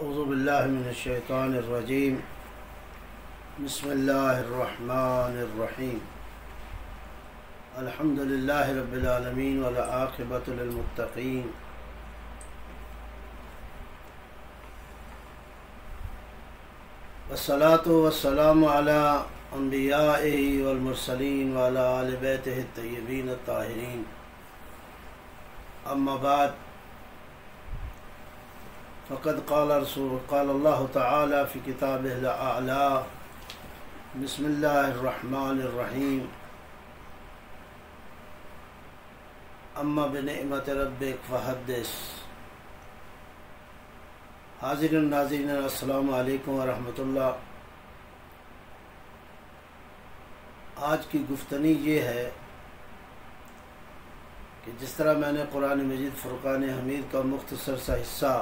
اعوذ باللہ من الشیطان الرجیم بسم اللہ الرحمن الرحیم الحمد للہ رب العالمین والعاقبۃ للمتقین والصلاة والسلام علی انبیائہ والمرسلین وعلی آل بیتہ الطیبین الطاہرین اما بعد فقد قال اللہ تعالی فی کتابہ الاعلی بسم اللہ الرحمن الرحیم اما بنعمت ربک فحدث۔ حاضرین ناظرین السلام علیکم ورحمۃ اللہ۔ آج کی گفتگو یہ ہے کہ جس طرح میں نے قرآن مجید فرقان حمید کا مختصر سا حصہ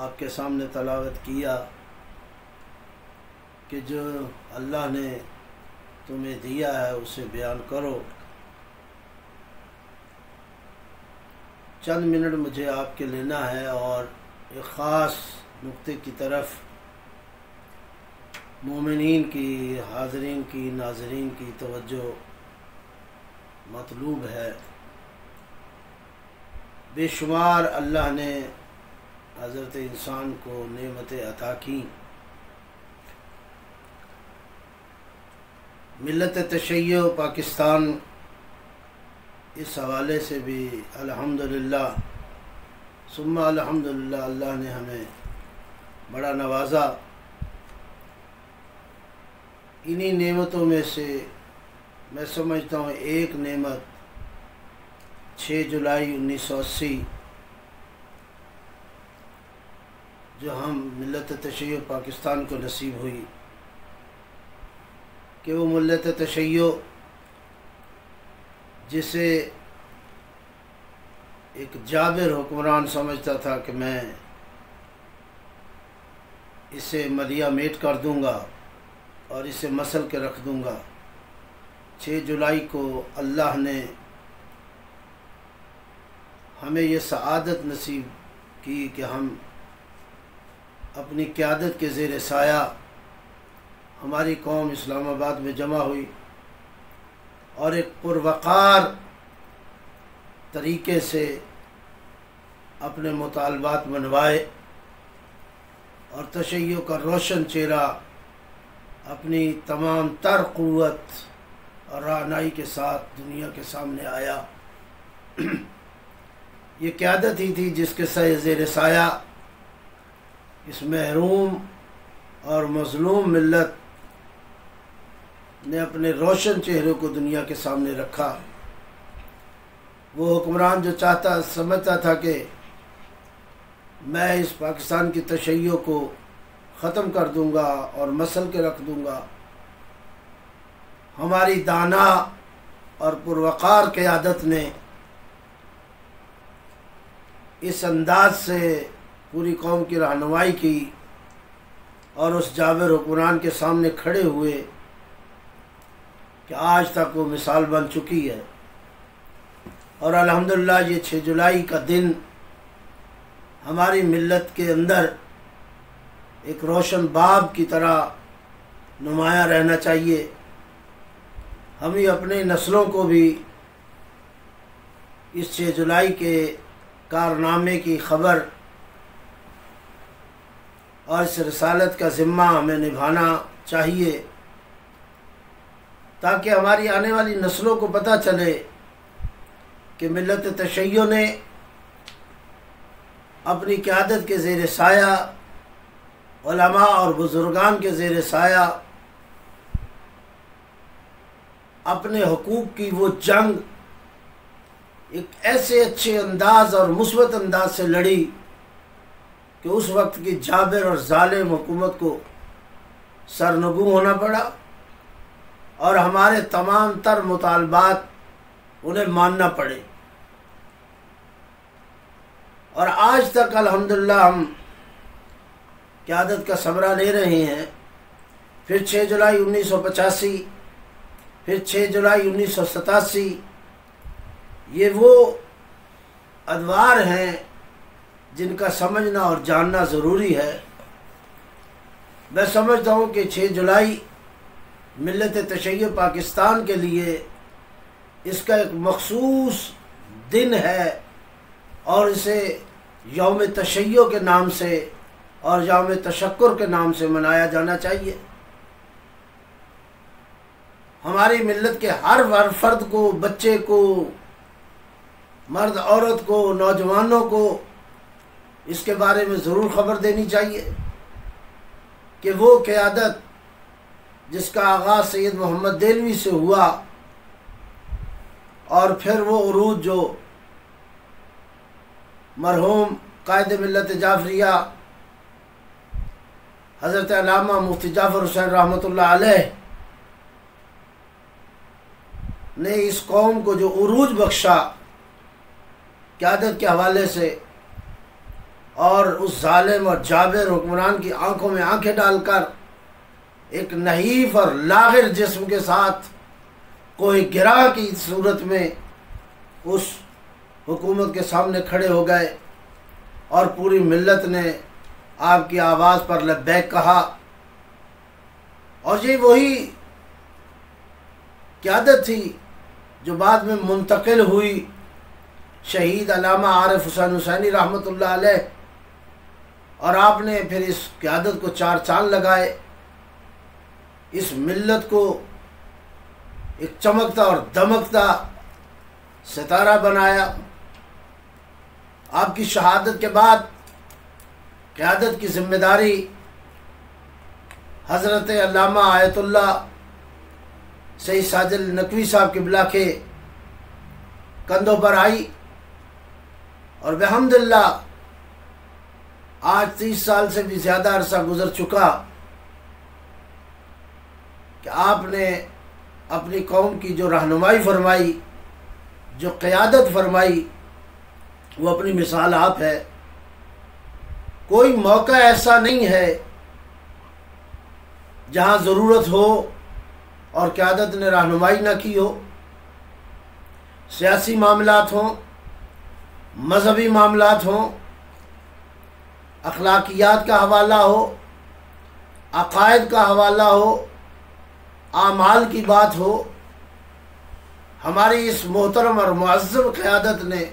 آپ کے سامنے تلاوت کیا کہ جو اللہ نے تمہیں دیا ہے اسے بیان کرو، چند منٹ مجھے آپ کے لینا ہے اور ایک خاص نقطے کی طرف مومنین کی، حاضرین کی، ناظرین کی توجہ مطلوب ہے۔ بے شمار اللہ نے حضرت انسان کو نعمتیں عطا کی۔ ملت تشیع پاکستان اس حوالے سے بھی الحمدللہ ثم الحمدللہ اللہ نے ہمیں بڑا نوازا۔ انہی نعمتوں میں سے میں سمجھتا ہوں ایک نعمت 6 جولائی 1980 جو ہم ملت تشیع پاکستان کو نصیب ہوئی کہ وہ ملت تشیع جسے ایک جابر حکمران سمجھتا تھا کہ میں اسے ملیہ میٹ کر دوں گا اور اسے مسل کے رکھ دوں گا، 6 جولائی کو اللہ نے ہمیں یہ سعادت نصیب کی کہ ہم اپنی قیادت کے زیر سایہ ہماری قوم اسلام آباد میں جمع ہوئی اور ایک پروقار طریقے سے اپنے مطالبات منوائے اور تشیع کا روشن چہرہ اپنی تمام تر قوت اور رعنائی کے ساتھ دنیا کے سامنے آیا۔ یہ قیادت ہی تھی جس کے زیر سایہ اس محروم اور مظلوم ملت نے اپنے روشن چہرے کو دنیا کے سامنے رکھا۔ وہ حکمران جو سمجھتا تھا کہ میں اس پاکستان کی تشیع کو ختم کر دوں گا اور مسل کے رکھ دوں گا، ہماری دانا اور پروقار قیادت نے اس انداز سے پوری قوم کی رہنمائی کی اور اس جابر حکمران کے سامنے کھڑے ہوئے کہ آج تک وہ مثال بن چکی ہے۔ اور الحمدللہ یہ 6 جولائی کا دن ہماری ملت کے اندر ایک روشن باب کی طرح نمایاں رہنا چاہیے۔ ہمیں اپنے نسلوں کو بھی اس 6 جولائی کے کارنامے کی خبر اور اس رسالت کا ذمہ ہمیں نبھانا چاہیے تاکہ ہماری آنے والی نسلوں کو پتہ چلے کہ ملت تشیع نے اپنی قیادت کے زیر سایہ علماء اور بزرگان کے زیر سایہ اپنے حقوق کی وہ جنگ ایک ایسے اچھے انداز اور مثبت انداز سے لڑی کہ اس وقت کی جابر اور ظالم حکومت کو سرنگوں ہونا پڑا اور ہمارے تمام تر مطالبات انہیں ماننا پڑے۔ اور آج تک الحمدللہ ہم قیادت کا ثمرہ لے رہے ہیں۔ پھر 6 جولائی 1985، پھر 6 جولائی 1987، یہ وہ ادوار ہیں جن کا سمجھنا اور جاننا ضروری ہے۔ میں سمجھتا ہوں کہ 6 جولائی ملت تشیع پاکستان کے لیے اس کا ایک مخصوص دن ہے، اور اسے یوم تشیع کے نام سے اور یوم تشکر کے نام سے منایا جانا چاہیے۔ ہماری ملت کے ہر فرد کو، بچے کو، مرد عورت کو، نوجوانوں کو اس کے بارے میں ضرور خبر دینی چاہیے کہ وہ قیادت جس کا آغاز سید محمد دہلوی سے ہوا، اور پھر وہ عروج جو مرحوم قائد ملت جعفریہ حضرت علامہ مفتی جعفر حسین رحمۃ اللہ علیہ نے اس قوم کو جو عروج بخشا قیادت کے حوالے سے، اور اس ظالم اور جابر حکمران کی آنکھوں میں آنکھیں ڈال کر ایک نحیف اور لاغر جسم کے ساتھ کوئی گرہ کی صورت میں اس حکومت کے سامنے کھڑے ہو گئے، اور پوری ملت نے آپ کی آواز پر لبیک کہا۔ اور یہ وہی قیادت تھی جو بعد میں منتقل ہوئی شہید علامہ عارف حسین حسینی رحمۃ اللہ علیہ، اور آپ نے پھر اس قیادت کو 4 چاند لگائے، اس ملت کو ایک چمکتا اور دمکتا ستارہ بنایا۔ آپ کی شہادت کے بعد قیادت کی ذمہ داری حضرت علامہ آیت اللہ سید ساجد نقوی صاحب قبلہ کے کندھوں پر آئی، اور بحمداللہ آج 30 سال سے بھی زیادہ عرصہ گزر چکا کہ آپ نے اپنی قوم کی جو رہنمائی فرمائی، جو قیادت فرمائی، وہ اپنی مثال آپ ہے۔ کوئی موقع ایسا نہیں ہے جہاں ضرورت ہو اور قیادت نے رہنمائی نہ کی ہو، سیاسی معاملات ہوں، مذہبی معاملات ہوں، اخلاقیات کا حوالہ ہو، عقائد کا حوالہ ہو، اعمال کی بات ہو۔ ہماری اس محترم اور معظم قیادت نے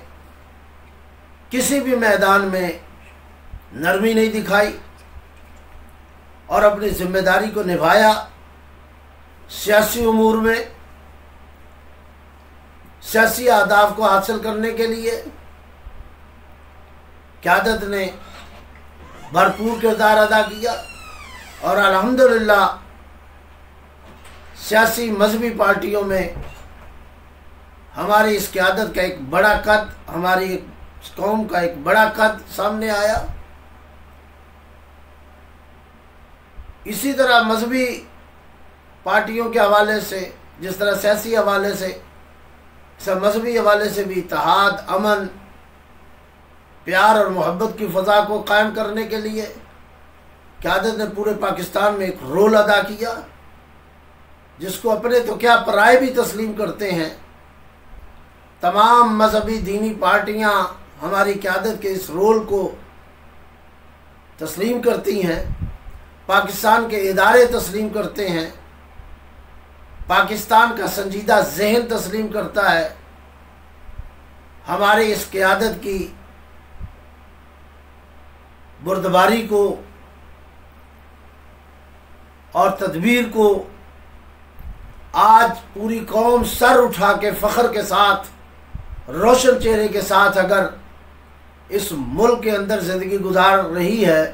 کسی بھی میدان میں نرمی نہیں دکھائی اور اپنی ذمہ داری کو نبھایا۔ سیاسی امور میں سیاسی اہداف کو حاصل کرنے کے لیے قیادت نے بھرپور کردار ادا کیا، اور الحمدللہ سیاسی مذہبی پارٹیوں میں ہماری اس قیادت کا ایک بڑا قد، ہماری قوم کا ایک بڑا قد سامنے آیا۔ اسی طرح مذہبی پارٹیوں کے حوالے سے، جس طرح سیاسی حوالے سے، مذہبی حوالے سے بھی اتحاد، امن، پیار اور محبت کی فضا کو قائم کرنے کے لیے قیادت نے پورے پاکستان میں ایک رول ادا کیا، جس کو اپنے تو کیا پرائے بھی تسلیم کرتے ہیں۔ تمام مذہبی دینی پارٹیاں ہماری قیادت کے اس رول کو تسلیم کرتی ہیں، پاکستان کے ادارے تسلیم کرتے ہیں، پاکستان کا سنجیدہ ذہن تسلیم کرتا ہے۔ ہماری اس قیادت کی بردباری کو اور تدبیر کو آج پوری قوم سر اٹھا کے فخر کے ساتھ، روشن چہرے کے ساتھ اگر اس ملک کے اندر زندگی گزار رہی ہے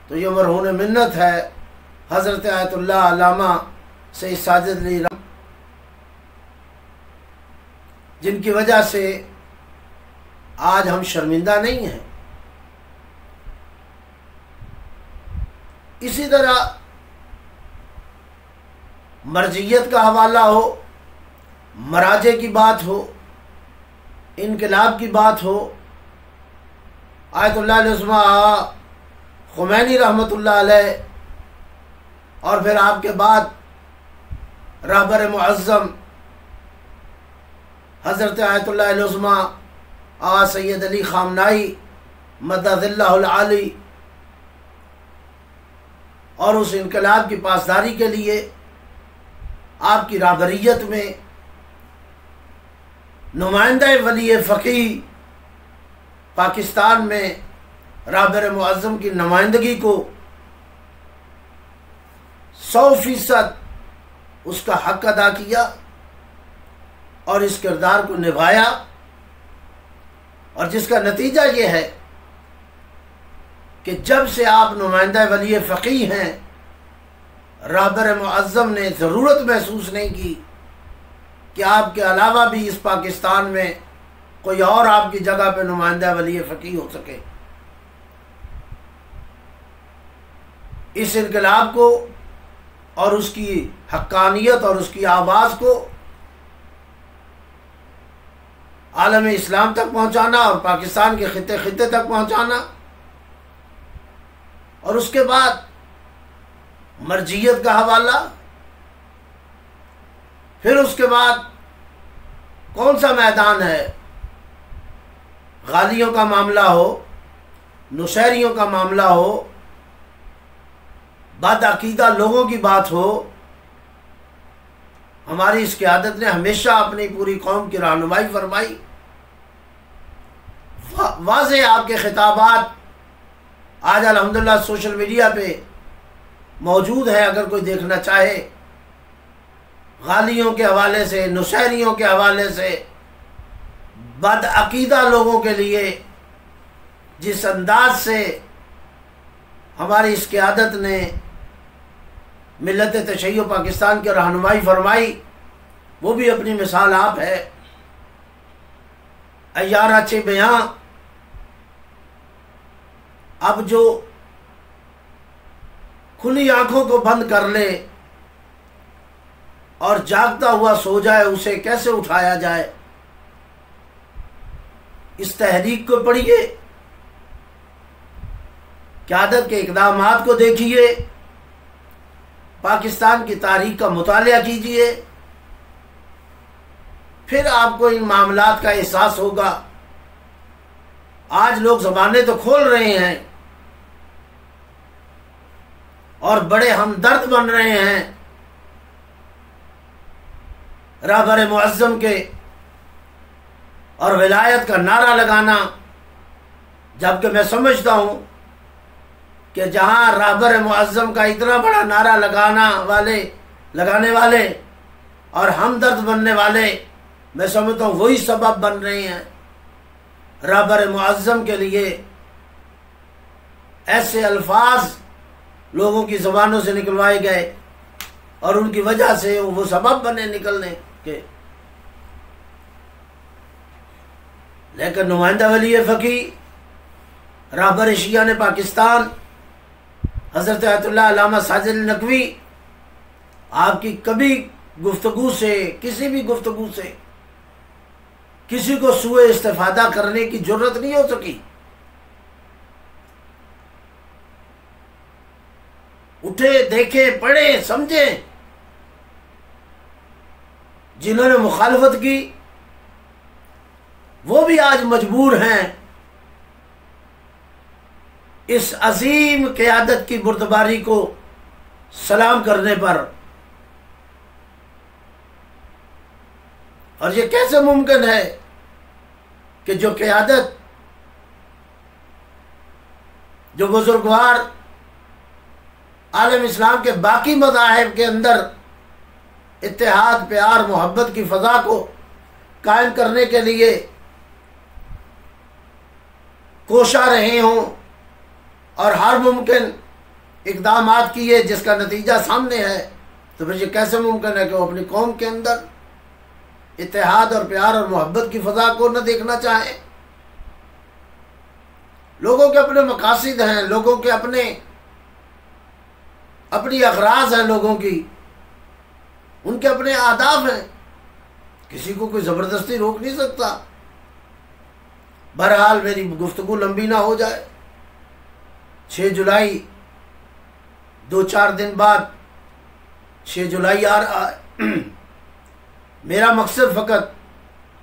تو یہ مرہون منت ہے حضرت آیت اللہ علامہ سید ساجد علی رحمۃ، جن کی وجہ سے آج ہم شرمندہ نہیں ہیں۔ اسی طرح مرجعیت کا حوالہ ہو، مراجع کی بات ہو، انقلاب کی بات ہو، آیت اللہ علیہ خمینی رحمۃ اللہ علیہ، اور پھر آپ کے بعد رہبر معظم حضرت آیت اللہ علیہ سید علی خامنائی مدد اللہ العالی اور اس انقلاب کی پاسداری کے لیے آپ کی رہبریت میں نمائندہ ولی فقیہ پاکستان میں رہبر معظم کی نمائندگی کو 100% اس کا حق ادا کیا اور اس کردار کو نبھایا، اور جس کا نتیجہ یہ ہے کہ جب سے آپ نمائندہ ولی فقیہ ہیں، رہبر معظم نے ضرورت محسوس نہیں کی کہ آپ کے علاوہ بھی اس پاکستان میں کوئی اور آپ کی جگہ پہ نمائندہ ولی فقیہ ہو سکے۔ اس انقلاب کو اور اس کی حقانیت اور اس کی آواز کو عالم اسلام تک پہنچانا اور پاکستان کے خطے خطے تک پہنچانا، اور اس کے بعد مرجعیت کا حوالہ، پھر اس کے بعد کون سا میدان ہے، غالیوں کا معاملہ ہو، نشیریوں کا معاملہ ہو، بد عقیدہ لوگوں کی بات ہو، ہماری اس قیادت نے ہمیشہ اپنی پوری قوم کی رہنمائی فرمائی۔ واضح آپ کے خطابات آج الحمدللہ سوشل میڈیا پہ موجود ہے، اگر کوئی دیکھنا چاہے، غالیوں کے حوالے سے، نشیریوں کے حوالے سے، بد عقیدہ لوگوں کے لیے جس انداز سے ہماری اس قیادت نے ملت تشیع پاکستان کی رہنمائی فرمائی، وہ بھی اپنی مثال آپ ہے۔ عیار اچھے بیاں اب جو کھلی آنکھوں کو بند کر لے اور جاگتا ہوا سو جائے، اسے کیسے اٹھایا جائے، اس تحریک کو پڑھیے، قیادت کے اقدامات کو دیکھیے، پاکستان کی تاریخ کا مطالعہ کیجیے، پھر آپ کو ان معاملات کا احساس ہوگا۔ آج لوگ زبانیں تو کھول رہے ہیں اور بڑے ہمدرد بن رہے ہیں رہبر معظم کے اور ولایت کا نعرہ لگانا، جبکہ میں سمجھتا ہوں کہ جہاں رہبر معظم کا اتنا بڑا نعرہ لگانے والے اور ہمدرد بننے والے، میں سمجھتا ہوں وہی سبب بن رہے ہیں رہبر معظم کے لیے ایسے الفاظ لوگوں کی زبانوں سے نکلوائے گئے، اور ان کی وجہ سے وہ سبب بنے نکلنے کے۔ لیکن نمائندہ ولی فقیہ رہبر شیعہ نے پاکستان حضرت آیت اللہ علامہ ساجد نقوی، آپ کی کبھی گفتگو سے، کسی بھی گفتگو سے کسی کو سوء استفادہ کرنے کی جرت نہیں ہو سکی۔ اٹھے، دیکھے، پڑھے، سمجھے، جنہوں نے مخالفت کی وہ بھی آج مجبور ہیں اس عظیم قیادت کی بردباری کو سلام کرنے پر۔ اور یہ کیسے ممکن ہے کہ جو قیادت، جو بزرگوار عالم اسلام کے باقی مذاہب کے اندر اتحاد، پیار، محبت کی فضا کو قائم کرنے کے لیے کوشاں رہے ہوں اور ہر ممکن اقدامات کیے، جس کا نتیجہ سامنے ہے، تو پھر یہ کیسے ممکن ہے کہ وہ اپنی قوم کے اندر اتحاد اور پیار اور محبت کی فضا کو نہ دیکھنا چاہیں؟ لوگوں کے اپنے مقاصد ہیں، لوگوں کے اپنی اغراض ہیں، لوگوں کی ان کے اپنے اہداف ہیں، کسی کو کوئی زبردستی روک نہیں سکتا۔ بہرحال میری گفتگو لمبی نہ ہو جائے، 6 جولائی 2-4 دن بعد 6 جولائی آ رہا ہے۔ میرا مقصد فقط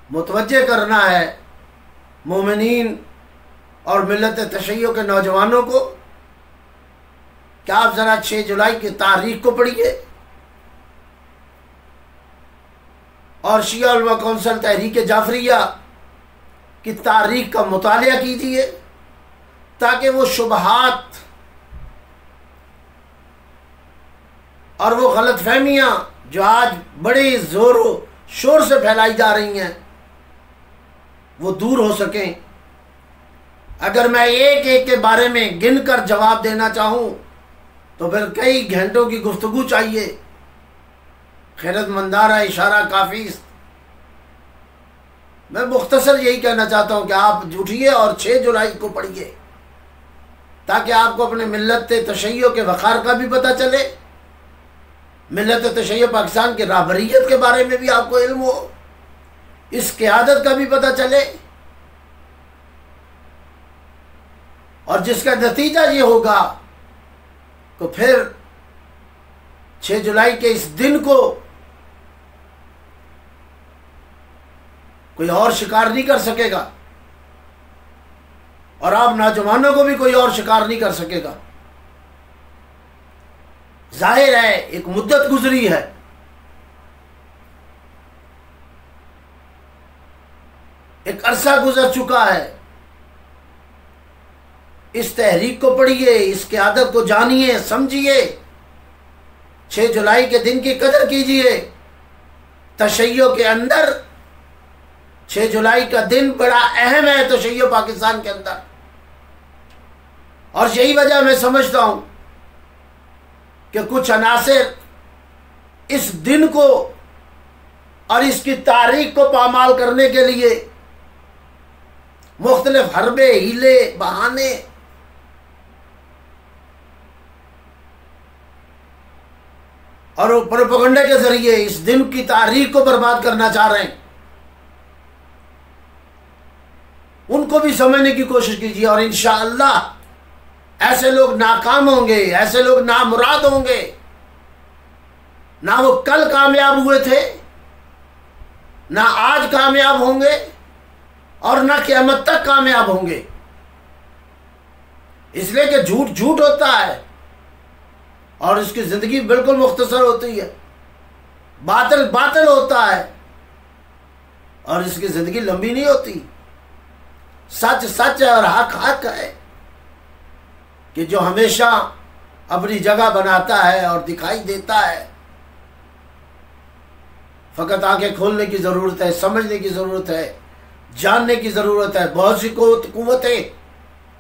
متوجہ کرنا ہے مومنین اور ملت تشیع کے نوجوانوں کو کہ آپ ذرا 6 جولائی کی تاریخ کو پڑھیے اور شیعہ علماء کونسل تحریک جعفریہ کی تاریخ کا مطالعہ کیجیے تاکہ وہ شبہات اور وہ غلط فہمیاں جو آج بڑے زور و شور سے پھیلائی جا رہی ہیں وہ دور ہو سکیں۔ اگر میں ایک ایک کے بارے میں گن کر جواب دینا چاہوں تو پھر کئی گھنٹوں کی گفتگو چاہیے۔ خیرت مندانہ اشارہ کافی۔ میں مختصر یہی کہنا چاہتا ہوں کہ آپ اٹھیے اور 6 جولائی کو پڑھیے تاکہ آپ کو اپنے ملت تشیع کے وقار کا بھی پتہ چلے، ملت تشیع پاکستان کی رہبریت کے بارے میں بھی آپ کو علم ہو، اس قیادت کا بھی پتہ چلے، اور جس کا نتیجہ یہ ہوگا تو پھر 6 جولائی کے اس دن کو کوئی اور شکار نہیں کر سکے گا، اور آپ نوجوانوں کو بھی کوئی اور شکار نہیں کر سکے گا۔ ظاہر ہے ایک مدت گزری ہے، ایک عرصہ گزر چکا ہے۔ اس تحریک کو پڑھیے، اس قیادت کو جانیے، سمجھیے، 6 جولائی کے دن کی قدر کیجیے۔ تشیع کے اندر 6 جولائی کا دن بڑا اہم ہے تشیع پاکستان کے اندر، اور یہی وجہ میں سمجھتا ہوں کہ کچھ عناصر اس دن کو اور اس کی تاریخ کو پامال کرنے کے لیے مختلف حربے، ہیلے، بہانے اور پروپیگنڈا کے ذریعے اس دن کی تاریخ کو برباد کرنا چاہ رہے ہیں، ان کو بھی سمجھنے کی کوشش کیجیے، اور انشاءاللہ ایسے لوگ ناکام ہوں گے، ایسے لوگ نامراد ہوں گے، نہ وہ کل کامیاب ہوئے تھے، نہ آج کامیاب ہوں گے، اور نہ قیامت تک کامیاب ہوں گے۔ اس لیے کہ جھوٹ جھوٹ ہوتا ہے اور اس کی زندگی بالکل مختصر ہوتی ہے، باطل باطل ہوتا ہے اور اس کی زندگی لمبی نہیں ہوتی۔ سچ سچ ہے اور حق حق ہے کہ جو ہمیشہ اپنی جگہ بناتا ہے اور دکھائی دیتا ہے۔ فقط آنکھیں کھولنے کی ضرورت ہے، سمجھنے کی ضرورت ہے، جاننے کی ضرورت ہے۔ بہت سی قوتیں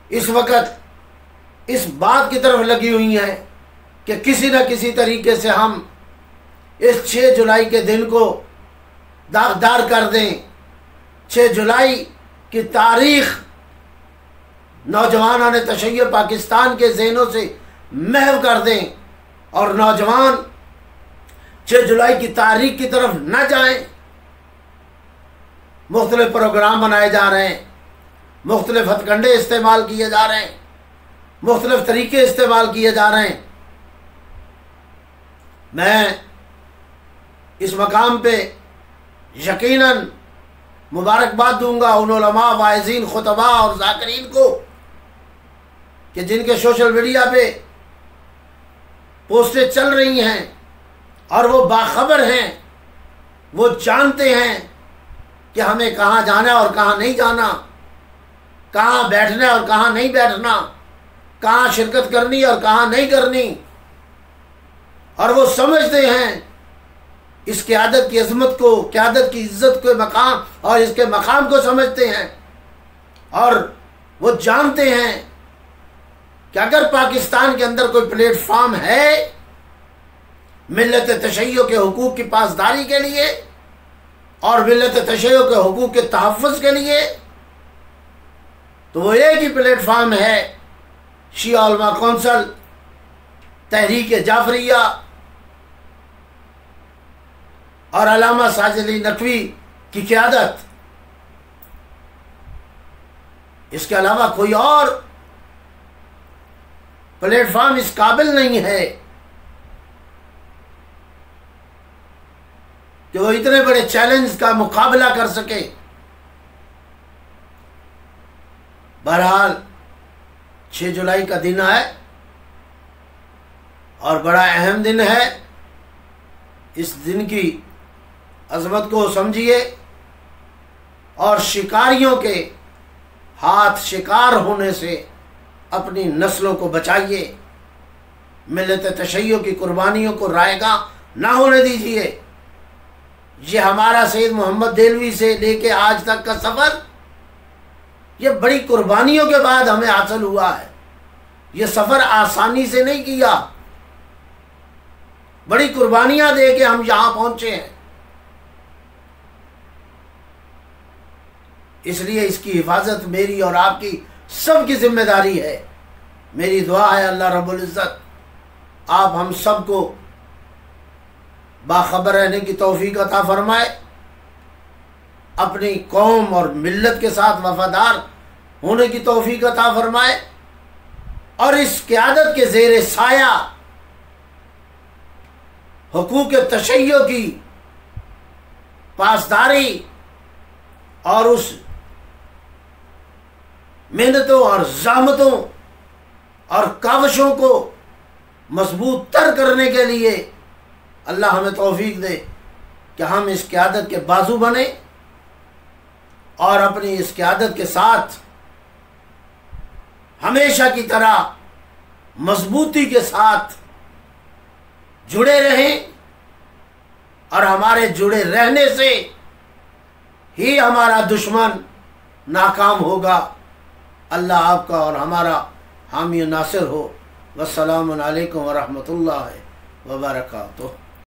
اس وقت اس بات کی طرف لگی ہوئی ہیں کہ کسی نہ کسی طریقے سے ہم اس 6 جولائی کے دن کو داغدار کر دیں، 6 جولائی کی تاریخ نوجوانان تشیع پاکستان کے ذہنوں سے محو کر دیں، اور نوجوان 6 جولائی کی تاریخ کی طرف نہ جائیں۔ مختلف پروگرام بنائے جا رہے ہیں، مختلف ہتھ کنڈے استعمال کیے جا رہے ہیں، مختلف طریقے استعمال کیے جا رہے ہیں۔ میں اس مقام پہ یقیناً مبارکباد دوں گا ان علماء، واعظین، خطباء اور ذاکرین کو کہ جن کے سوشل میڈیا پہ پوسٹیں چل رہی ہیں اور وہ باخبر ہیں، وہ جانتے ہیں کہ ہمیں کہاں جانا ہے اور کہاں نہیں جانا، کہاں بیٹھنا ہے اور کہاں نہیں بیٹھنا، کہاں شرکت کرنی اور کہاں نہیں کرنی، اور وہ سمجھتے ہیں اس قیادت کی عظمت کو، قیادت کی عزت کے مقام اور اس کے مقام کو سمجھتے ہیں، اور وہ جانتے ہیں کہ اگر پاکستان کے اندر کوئی پلیٹ فارم ہے ملت تشیع کے حقوق کی پاسداری کے لیے اور ملت تشیع کے حقوق کے تحفظ کے لیے، تو وہ ایک ہی پلیٹ فارم ہے شیعہ علماء کونسل تحریک جعفریہ اور علامہ ساجد علی نقوی کی قیادت۔ اس کے علاوہ کوئی اور پلیٹ فارم اس قابل نہیں ہے کہ وہ اتنے بڑے چیلنج کا مقابلہ کر سکے۔ بہرحال 6 جولائی کا دن ہے اور بڑا اہم دن ہے. اس دن کی عظمت کو سمجھیے اور شکاریوں کے ہاتھ شکار ہونے سے اپنی نسلوں کو بچائیے. ملت تشیع کی قربانیوں کو رائگاں نہ ہونے دیجیے. یہ ہمارا سید محمد دہلوی سے لے کے آج تک کا سفر یہ بڑی قربانیوں کے بعد ہمیں حاصل ہوا ہے. یہ سفر آسانی سے نہیں کیا، بڑی قربانیاں دے کے ہم یہاں پہنچے ہیں. اس لیے اس کی حفاظت میری اور آپ کی سب کی ذمہ داری ہے. میری دعا ہے اللہ رب العزت آپ ہم سب کو باخبر رہنے کی توفیق عطا فرمائے، اپنی قوم اور ملت کے ساتھ وفادار ہونے کی توفیق عطا فرمائے، اور اس قیادت کے زیر سایہ حقوق تشیع کی پاسداری اور اس محنتوں اور زحمتوں اور کاوشوں کو مضبوط تر کرنے کے لیے اللہ ہمیں توفیق دے کہ ہم اس قیادت کے بازو بنیں اور اپنی اس قیادت کے ساتھ ہمیشہ کی طرح مضبوطی کے ساتھ جڑے رہیں، اور ہمارے جڑے رہنے سے ہی ہمارا دشمن ناکام ہوگا. اللہ آپ کا اور ہمارا حامی و ناصر ہو. والسلام علیکم ورحمۃ اللہ وبرکاتہ.